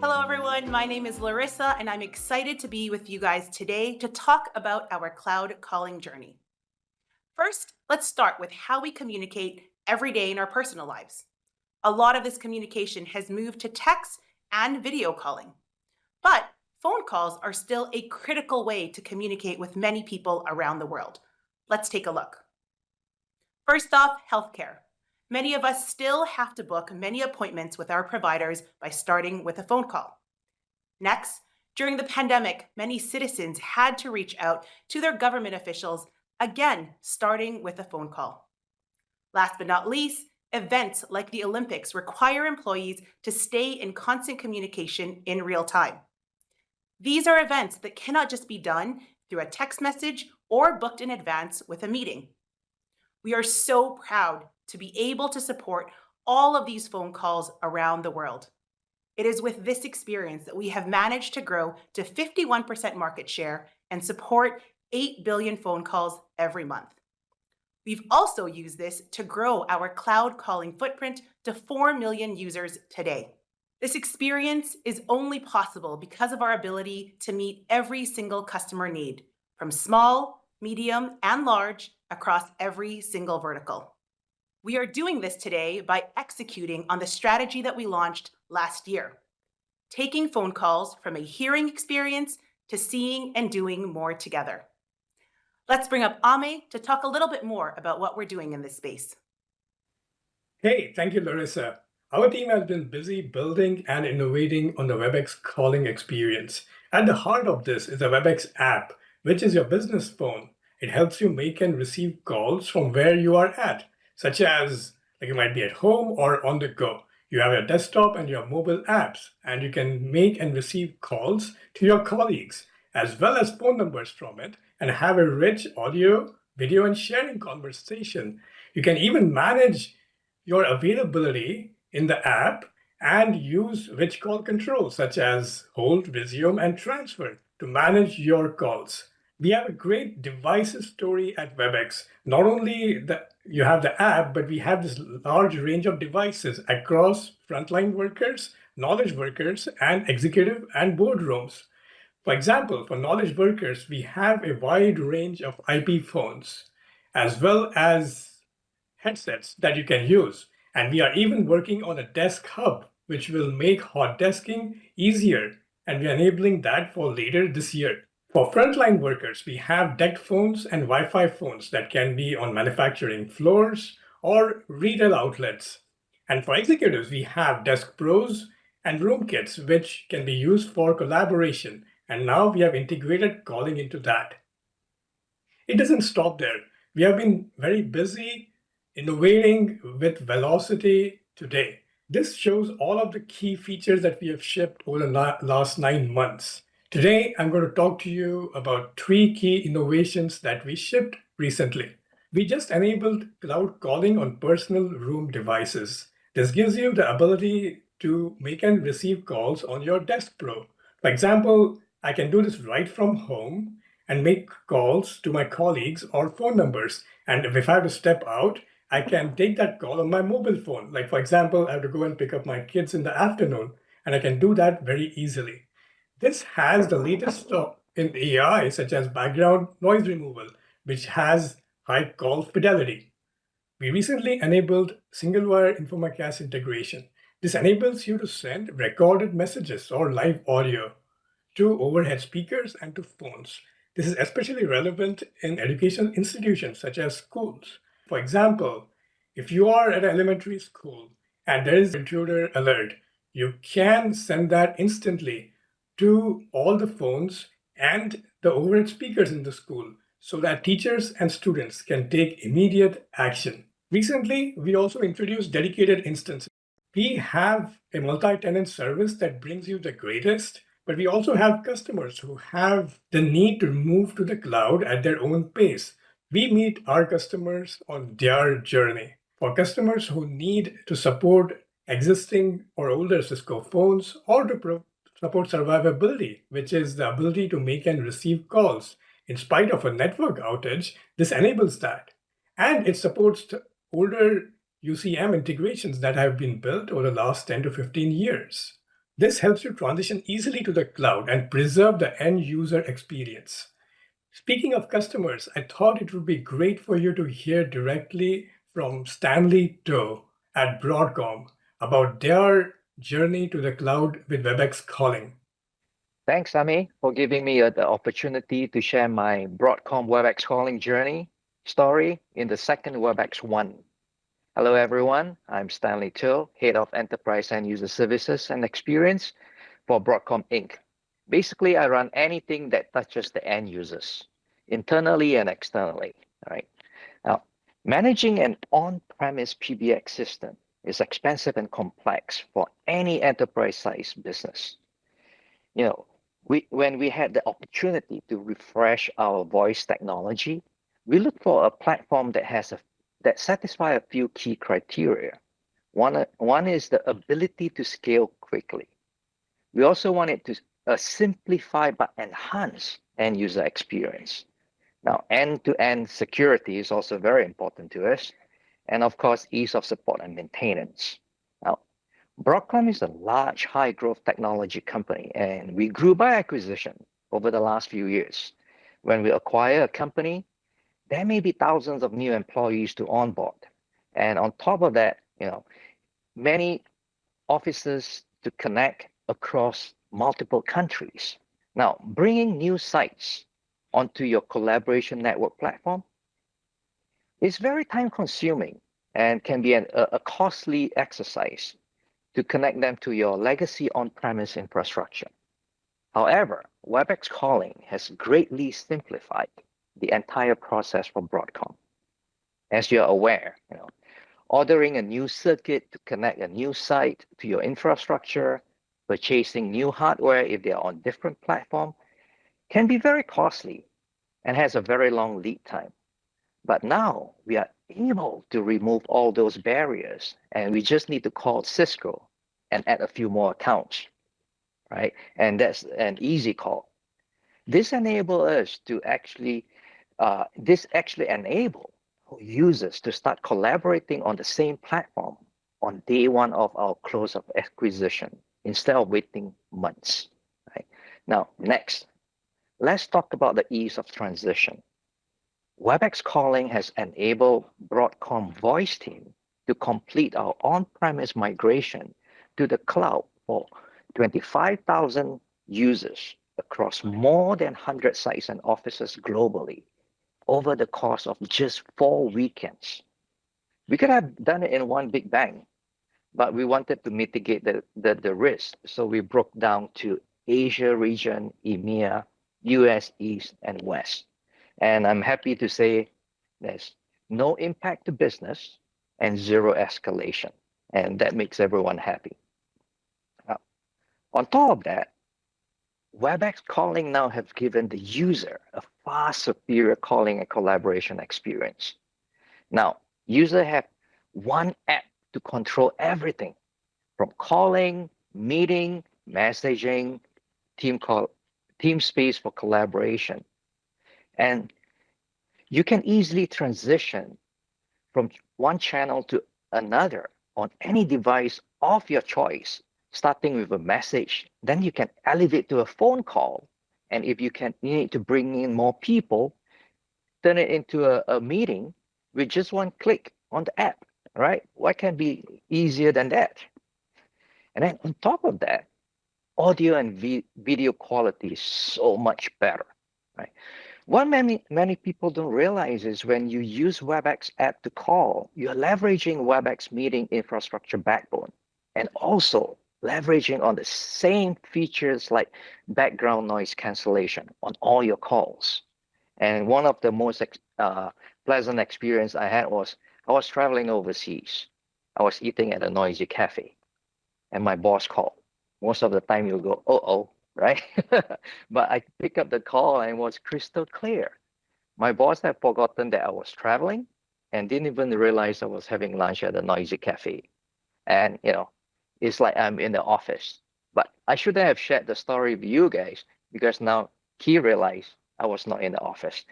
Hello, everyone. My name is Larissa, and I'm excited to be with you guys today to talk about our cloud calling journey. First, let's start with how we communicate every day in our personal lives. A lot of this communication has moved to text and video calling, but phone calls are still a critical way to communicate with many people around the world. Let's take a look. First off, healthcare. Many of us still have to book many appointments with our providers by starting with a phone call. Next, during the pandemic, many citizens had to reach out to their government officials, again, starting with a phone call. Last but not least, events like the Olympics require employees to stay in constant communication in real time. These are events that cannot just be done through a text message or booked in advance with a meeting. We are so proud to be able to support all of these phone calls around the world. It is with this experience that we have managed to grow to 51% market share and support 8 billion phone calls every month. We've also used this to grow our cloud calling footprint to 4 million users today. This experience is only possible because of our ability to meet every single customer need, from small, medium, and large, across every single vertical. We are doing this today by executing on the strategy that we launched last year, taking phone calls from a hearing experience to seeing and doing more together. Let's bring up Ame to talk a little bit more about what we're doing in this space. Hey, thank you, Larissa. Our team has been busy building and innovating on the Webex calling experience. At the heart of this is the Webex app, which is your business phone. It helps you make and receive calls from where you are at, such as you might be at home or on the go. You have your desktop and your mobile apps, and you can make and receive calls to your colleagues, as well as phone numbers from it, and have a rich audio, video, and sharing conversation. You can even manage your availability in the app and use rich call controls such as hold, resume, and transfer to manage your calls. We have a great devices story at Webex. Not only you have the app, but we have this large range of devices across frontline workers, knowledge workers, and executive and boardrooms. For example, for knowledge workers, we have a wide range of IP phones as well as headsets that you can use. And we are even working on a desk hub, which will make hot desking easier. And we are enabling that for later this year. For frontline workers, we have decked phones and Wi-Fi phones that can be on manufacturing floors or retail outlets. And for executives, we have Desk Pros and Room Kits, which can be used for collaboration. And now we have integrated calling into that. It doesn't stop there. We have been very busy innovating with velocity today. This shows all of the key features that we have shipped over the last 9 months. Today, I'm going to talk to you about 3 key innovations that we shipped recently. We just enabled cloud calling on personal room devices. This gives you the ability to make and receive calls on your Desk Pro. For example, I can do this right from home and make calls to my colleagues or phone numbers. And if I have to step out, I can take that call on my mobile phone. Like, for example, I have to go and pick up my kids in the afternoon, and I can do that very easily. This has the latest stuff in AI, such as background noise removal, which has high call fidelity. We recently enabled single wire InfoMacAS integration. This enables you to send recorded messages or live audio to overhead speakers and to phones. This is especially relevant in educational institutions such as schools. For example, if you are at an elementary school and there is an intruder alert, you can send that instantly to all the phones and the overhead speakers in the school so that teachers and students can take immediate action. Recently, we also introduced dedicated instances. We have a multi-tenant service that brings you the greatest, but we also have customers who have the need to move to the cloud at their own pace. We meet our customers on their journey. For customers who need to support existing or older Cisco phones or to support survivability, which is the ability to make and receive calls in spite of a network outage, this enables that. And it supports older UCM integrations that have been built over the last 10 to 15 years. This helps you transition easily to the cloud and preserve the end user experience. Speaking of customers, I thought it would be great for you to hear directly from Stanley Toh at Broadcom about their journey to the cloud with WebEx calling. Thanks, Ami, for giving me the opportunity to share my Broadcom WebEx calling journey story in the second WebexOne. Hello, everyone. I'm Stanley Toh, Head of Enterprise and User Services and Experience for Broadcom Inc. Basically, I run anything that touches the end users, internally and externally. All right. Now, managing an on-premise PBX system is expensive and complex for any enterprise-sized business. You know, when we had the opportunity to refresh our voice technology, we looked for a platform that satisfy a few key criteria. One is the ability to scale quickly. We also wanted to simplify but enhance end user experience. Now, end-to-end security is also very important to us, and of course, ease of support and maintenance. Now, Broadcom is a large, high-growth technology company, and we grew by acquisition over the last few years. When we acquire a company, there may be thousands of new employees to onboard, and on top of that, many offices to connect across multiple countries. Now, bringing new sites onto your collaboration network platform is very time-consuming and can be a costly exercise to connect them to your legacy on-premise infrastructure. However, WebEx calling has greatly simplified the entire process for Broadcom. As you're aware, ordering a new circuit to connect a new site to your infrastructure, purchasing new hardware if they are on different platform, can be very costly and has a very long lead time. But now we are able to remove all those barriers, and we just need to call Cisco and add a few more accounts, right? And that's an easy call. This enable us to actually enable users to start collaborating on the same platform on day one of our close of acquisition instead of waiting months. Right? Now, next, let's talk about the ease of transition. WebEx calling has enabled Broadcom voice team to complete our on-premise migration to the cloud for 25,000 users across more than 100 sites and offices globally over the course of just 4 weekends. We could have done it in one big bang, but we wanted to mitigate the risk. So we broke down to Asia region, EMEA, US East, and West. And I'm happy to say there's no impact to business and zero escalation. And that makes everyone happy. Now, on top of that, WebEx calling now have given the user a far superior calling and collaboration experience. Now, users have one app to control everything from calling, meeting, messaging, team space for collaboration. And you can easily transition from one channel to another on any device of your choice, starting with a message. Then you can elevate to a phone call. And if you need to bring in more people, turn it into a meeting with just one click on the app, right? What can be easier than that? And then on top of that, audio and video quality is so much better, right? What many people don't realize is when you use WebEx app to call, you're leveraging WebEx meeting infrastructure backbone and also leveraging on the same features like background noise cancellation on all your calls. And one of the most pleasant experience I had was I was traveling overseas. I was eating at a noisy cafe and my boss called. Most of the time you'll go, oh, right? But I picked up the call and it was crystal clear. My boss had forgotten that I was traveling and didn't even realize I was having lunch at a noisy cafe. And, it's like I'm in the office. But I shouldn't have shared the story with you guys because now he realized I was not in the office.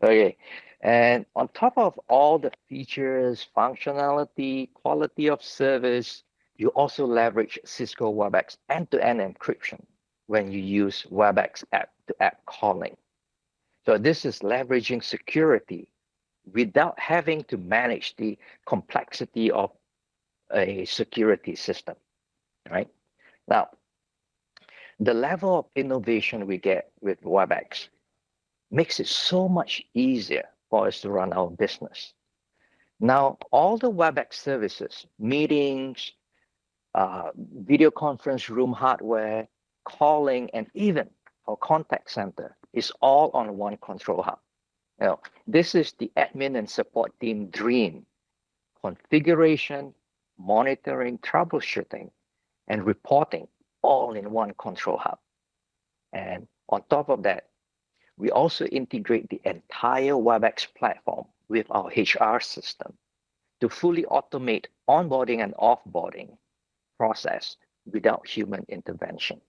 Okay. And on top of all the features, functionality, quality of service, You also leverage Cisco Webex end-to-end encryption when you use Webex app-to-app calling. So this is leveraging security without having to manage the complexity of a security system, right? Now, the level of innovation we get with Webex makes it so much easier for us to run our business. Now, all the Webex services, meetings, video conference room hardware, calling, and even our contact center is all on one control hub. Now, this is the admin and support team dream: configuration, monitoring, troubleshooting, and reporting all in one control hub. And on top of that, we also integrate the entire Webex platform with our HR system to fully automate onboarding and offboarding process without human intervention.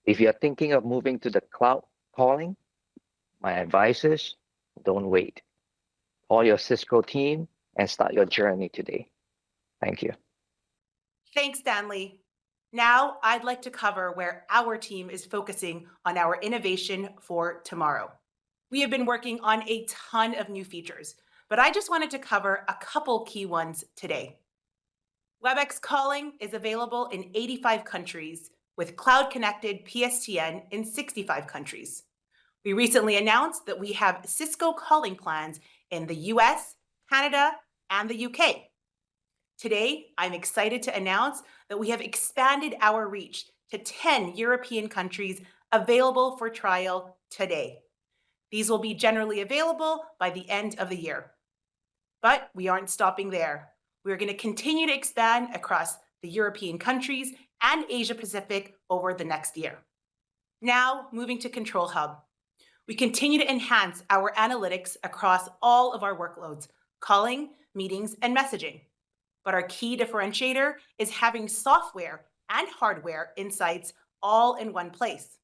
If you're thinking of moving to the cloud calling, my advice is don't wait. Call your Cisco team and start your journey today. Thank you. Thanks, Stanley. Now, I'd like to cover where our team is focusing on our innovation for tomorrow. We have been working on a ton of new features, but I just wanted to cover a couple key ones today. Webex calling is available in 85 countries with cloud-connected PSTN in 65 countries. We recently announced that we have Cisco calling plans in the US, Canada, and the UK. Today, I'm excited to announce that we have expanded our reach to 10 European countries available for trial today. These will be generally available by the end of the year. But we aren't stopping there. We're going to continue to expand across the European countries and Asia Pacific over the next year. Now, moving to Control Hub. We continue to enhance our analytics across all of our workloads, calling, meetings, and messaging. But our key differentiator is having software and hardware insights all in one place.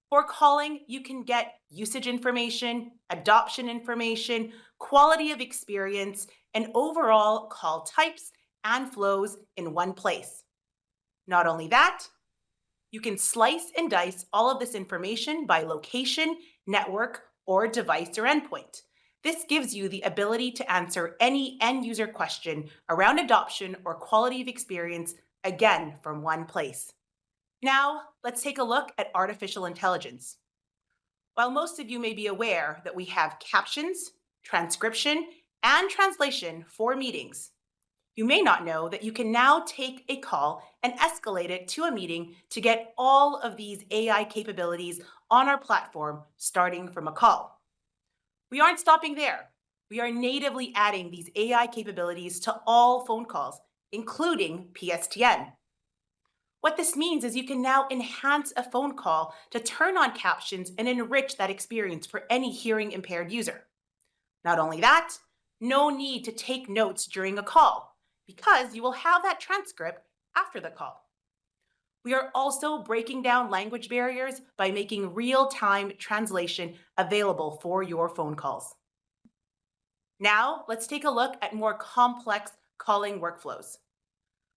For calling, you can get usage information, adoption information, quality of experience, and overall call types and flows in one place. Not only that, you can slice and dice all of this information by location, network, or device or endpoint. This gives you the ability to answer any end user question around adoption or quality of experience, again, from one place. Now, let's take a look at artificial intelligence. While most of you may be aware that we have captions, transcription, and translation for meetings, you may not know that you can now take a call and escalate it to a meeting to get all of these AI capabilities on our platform, starting from a call. We aren't stopping there. We are natively adding these AI capabilities to all phone calls, including PSTN. What this means is you can now enhance a phone call to turn on captions and enrich that experience for any hearing impaired user. Not only that, no need to take notes during a call because you will have that transcript after the call. We are also breaking down language barriers by making real-time translation available for your phone calls. Now, let's take a look at more complex calling workflows.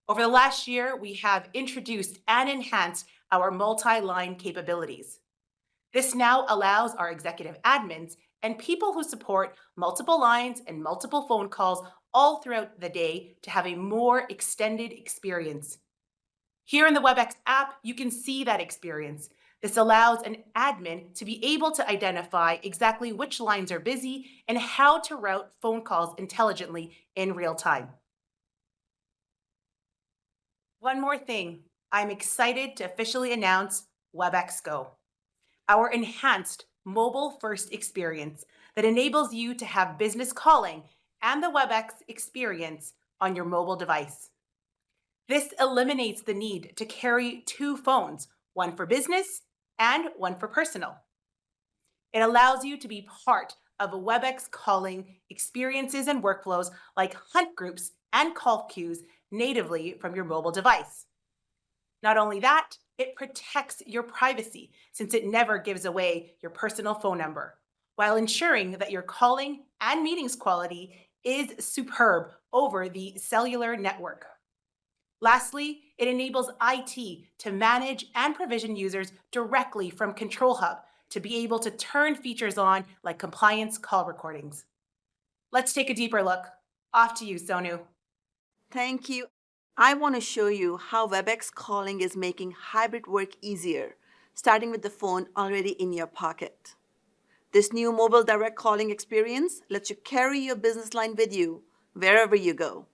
Over the last year, we have introduced and enhanced our multi-line capabilities. This now allows our executive admins and people who support multiple lines and multiple phone calls all throughout the day to have a more extended experience. Here in the Webex app, you can see that experience. This allows an admin to be able to identify exactly which lines are busy and how to route phone calls intelligently in real time. One more thing, I'm excited to officially announce Webex Go, our enhanced mobile-first experience that enables you to have business calling and the Webex experience on your mobile device. This eliminates the need to carry two phones, one for business and one for personal. It allows you to be part of a Webex calling experiences and workflows like hunt groups and call queues natively from your mobile device. Not only that, it protects your privacy since it never gives away your personal phone number, while ensuring that your calling and meetings quality is superb over the cellular network. Lastly, it enables IT to manage and provision users directly from Control Hub to be able to turn features on like compliance call recordings. Let's take a deeper look. Off to you, Sonu. Thank you. I want to show you how WebEx calling is making hybrid work easier, starting with the phone already in your pocket. This new mobile direct calling experience lets you carry your business line with you wherever you go.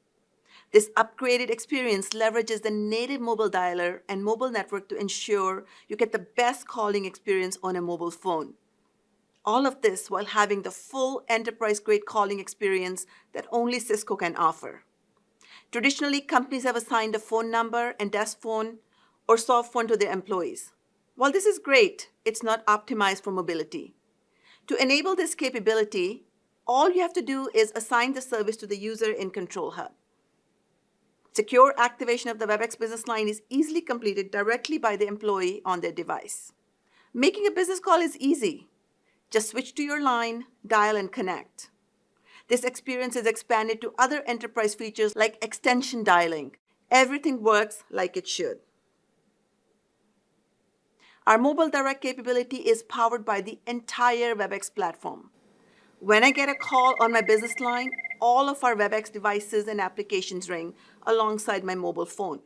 This upgraded experience leverages the native mobile dialer and mobile network to ensure you get the best calling experience on a mobile phone. All of this while having the full enterprise-grade calling experience that only Cisco can offer. Traditionally, companies have assigned a phone number and desk phone or soft phone to their employees. While this is great, it's not optimized for mobility. To enable this capability, all you have to do is assign the service to the user in Control Hub. Secure activation of the WebEx business line is easily completed directly by the employee on their device. Making a business call is easy. Just switch to your line, dial, and connect. This experience is expanded to other enterprise features like extension dialing. Everything works like it should. Our mobile direct capability is powered by the entire WebEx platform. When I get a call on my business line, all of our WebEx devices and applications ring alongside my mobile phone.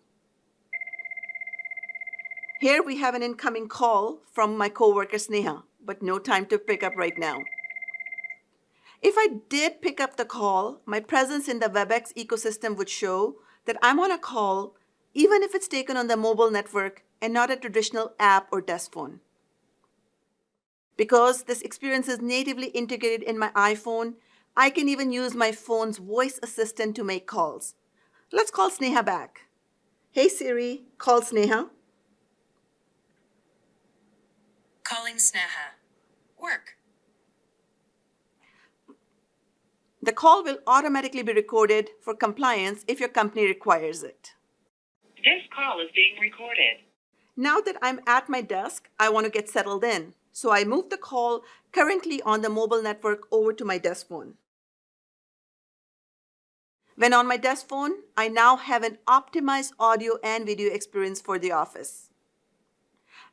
Here we have an incoming call from my coworker Sneha, but no time to pick up right now. If I did pick up the call, my presence in the WebEx ecosystem would show that I'm on a call, even if it's taken on the mobile network and not a traditional app or desk phone. Because this experience is natively integrated in my iPhone, I can even use my phone's voice assistant to make calls. Let's call Sneha back. Hey Siri, call Sneha. Calling Sneha. Work. The call will automatically be recorded for compliance if your company requires it. This call is being recorded. Now that I'm at my desk, I want to get settled in. So I move the call currently on the mobile network over to my desk phone. When on my desk phone, I now have an optimized audio and video experience for the office.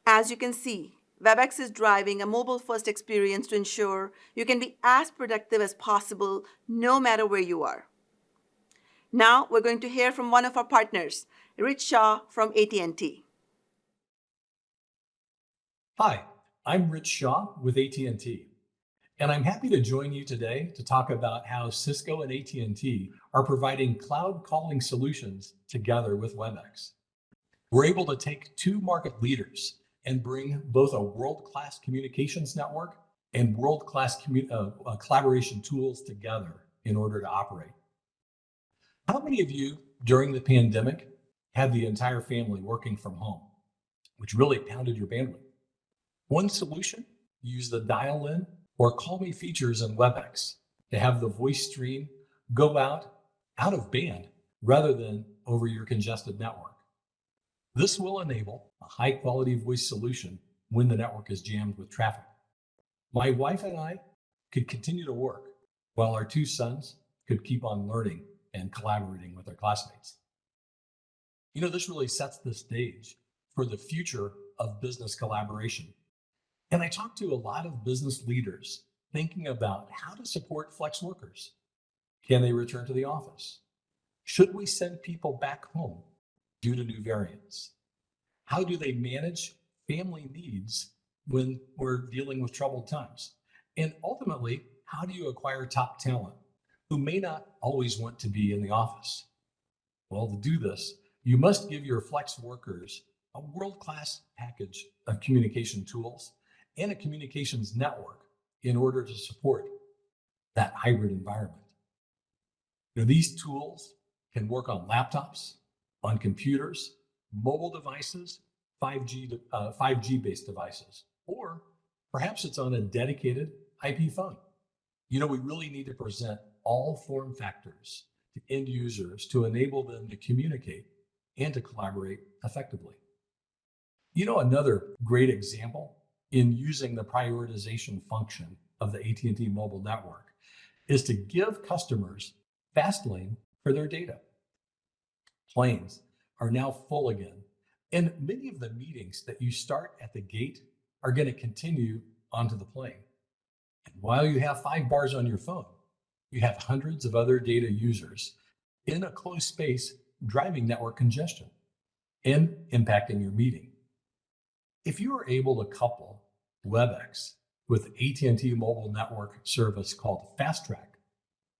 As you can see, WebEx is driving a mobile-first experience to ensure you can be as productive as possible no matter where you are. Now we're going to hear from one of our partners, Rich Shaw from AT&T. Hi, I'm Rich Shaw with AT&T, and I'm happy to join you today to talk about how Cisco and AT&T are providing cloud calling solutions together with Webex. We're able to take two market leaders and bring both a world-class communications network and world-class collaboration tools together in order to operate. How many of you during the pandemic had the entire family working from home, which really pounded your bandwidth? One solution, use the dial-in or call me features in Webex to have the voice stream go out of band rather than over your congested network. This will enable a high-quality voice solution when the network is jammed with traffic. My wife and I could continue to work while our two sons could keep on learning and collaborating with their classmates. You know, this really sets the stage for the future of business collaboration. And I talked to a lot of business leaders thinking about how to support flex workers. Can they return to the office? Should we send people back home due to new variants? How do they manage family needs when we're dealing with troubled times? And ultimately, how do you acquire top talent who may not always want to be in the office? Well, to do this, you must give your flex workers a world-class package of communication tools and a communications network in order to support that hybrid environment. You know, these tools can work on laptops, on computers, mobile devices, 5G-based devices, or perhaps it's on a dedicated IP phone. You know, we really need to present all form factors to end users to enable them to communicate and to collaborate effectively. You know, another great example in using the prioritization function of the AT&T mobile network is to give customers fast lane for their data. Planes, are now full again. And many of the meetings that you start at the gate are going to continue onto the plane. And while you have 5 bars on your phone, you have hundreds of other data users in a closed space driving network congestion and impacting your meeting. If you are able to couple Webex with AT&T mobile network service called Fast Track,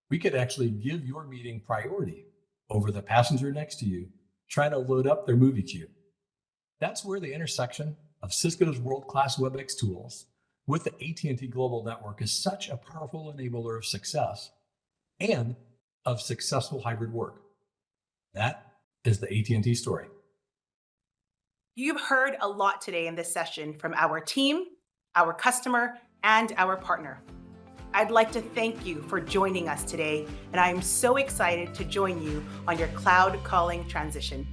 we could actually give your meeting priority over the passenger next to you trying to load up their movie queue. That's where the intersection of Cisco's world-class Webex tools with the AT&T global network is such a powerful enabler of success and of successful hybrid work. That is the AT&T story. You've heard a lot today in this session from our team, our customer, and our partner. I'd like to thank you for joining us today, and I am so excited to join you on your cloud calling transition.